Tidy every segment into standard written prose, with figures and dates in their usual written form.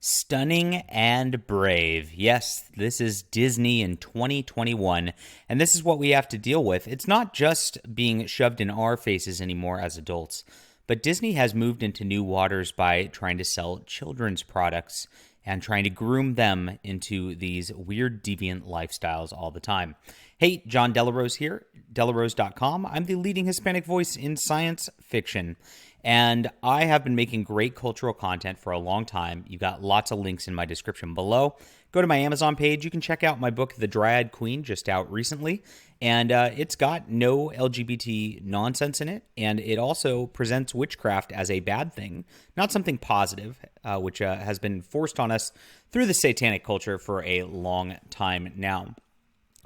Stunning and brave. Yes, this is Disney in 2021, and this is what we have to deal with. It's not just being shoved in our faces anymore as adults, but Disney has moved into new waters by trying to sell children's products and trying to groom them into these weird, deviant lifestyles all the time. Hey, John Delarose here, delarose.com. I'm the leading Hispanic voice in science fiction. And I have been making great cultural content for a long time. You've got lots of links in my description below. Go to my Amazon page. You can check out my book, The Dryad Queen, just out recently. And it's got no LGBT nonsense in it. And it also presents witchcraft as a bad thing, not something positive, which has been forced on us through the satanic culture for a long time now.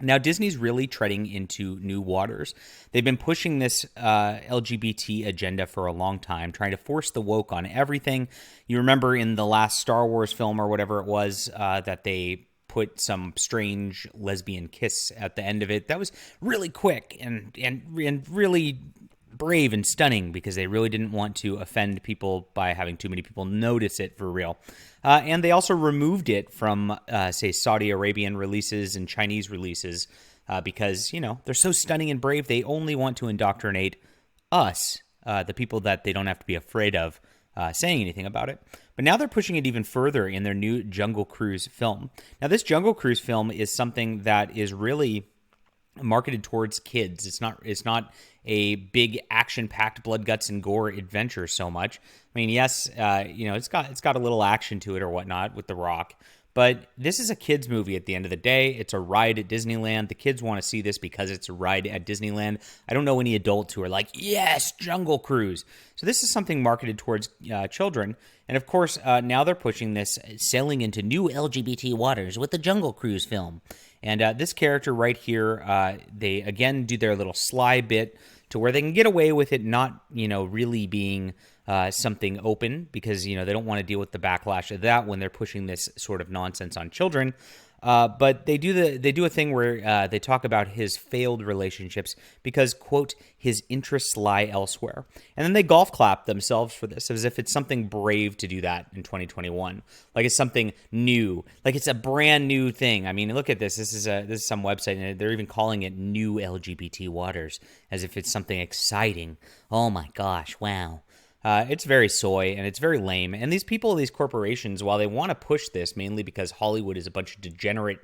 Now, Disney's really treading into new waters. They've been pushing this LGBT agenda for a long time, trying to force the woke on everything. You remember in the last Star Wars film or whatever it was that they put some strange lesbian kiss at the end of it. That was really quick and really brave and stunning because they really didn't want to offend people by having too many people notice it for real. And they also removed it from, say, Saudi Arabian releases and Chinese releases because, you know, they're so stunning and brave. They only want to indoctrinate us, the people that they don't have to be afraid of saying anything about it. But now they're pushing it even further in their new Jungle Cruise film. Now, this Jungle Cruise film is something that is really marketed towards kids. It's not a big action-packed blood, guts, and gore adventure so much. I mean, yes, it's got a little action to it or whatnot with The Rock, but this is a kids movie at the end of the day. It's a ride at Disneyland. The kids want to see this because it's a ride at Disneyland. I don't know any adults who are like, yes, Jungle Cruise. So this is something marketed towards children. And of course, now they're pushing this, sailing into new LGBT waters with the Jungle Cruise film. And this character right here, they again do their little sly bit to where they can get away with it not, really being something open because, they don't want to deal with the backlash of that when they're pushing this sort of nonsense on children. But they do a thing where they talk about his failed relationships because, quote, his interests lie elsewhere. And then they golf clap themselves for this as if it's something brave to do that in 2021. Like it's something new. Like it's a brand new thing. I mean, look at this. This is some website and they're even calling it New LGBT Waters as if it's something exciting. Oh my gosh, wow. It's very soy and it's very lame. And these people, these corporations, while they want to push this mainly because Hollywood is a bunch of degenerate,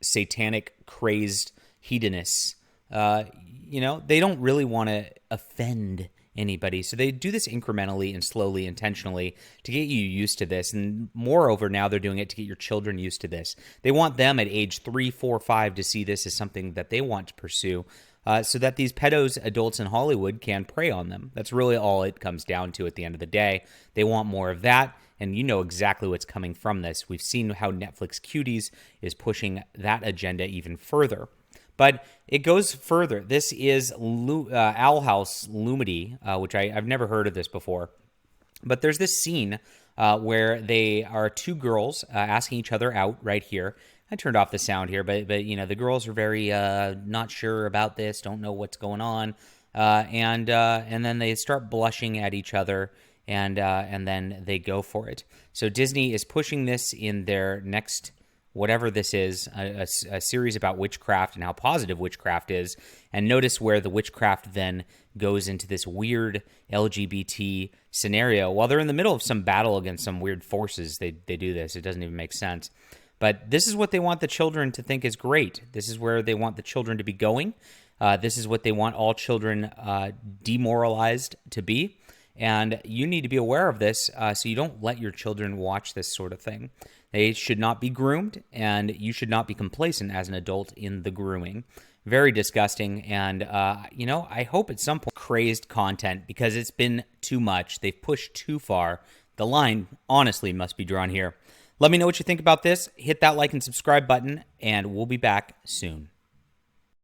satanic, crazed hedonists, they don't really want to offend anybody. So they do this incrementally and slowly, intentionally to get you used to this. And moreover, now they're doing it to get your children used to this. They want them at age 3, 4, 5 to see this as something that they want to pursue. So that these pedos, adults in Hollywood, can prey on them. That's really all it comes down to at the end of the day. They want more of that, and you know exactly what's coming from this. We've seen how Netflix Cuties is pushing that agenda even further. But it goes further. This is Owl House Lumity, which I've never heard of this before. But there's this scene where they are two girls asking each other out right here. I turned off the sound here, but the girls are very not sure about this, don't know what's going on, and then they start blushing at each other, and then they go for it. So Disney is pushing this in their next whatever this is, a series about witchcraft and how positive witchcraft is. And notice where the witchcraft then goes into this weird LGBT scenario while they're in the middle of some battle against some weird forces. They do this. It doesn't even make sense. But this is what they want the children to think is great. This is where they want the children to be going. This is what they want all children demoralized to be. And you need to be aware of this so you don't let your children watch this sort of thing. They should not be groomed, and you should not be complacent as an adult in the grooming. Very disgusting. And, I hope at some point crazed content because it's been too much. They've pushed too far. The line, honestly, must be drawn here. Let me know what you think about this. Hit that like and subscribe button, and we'll be back soon.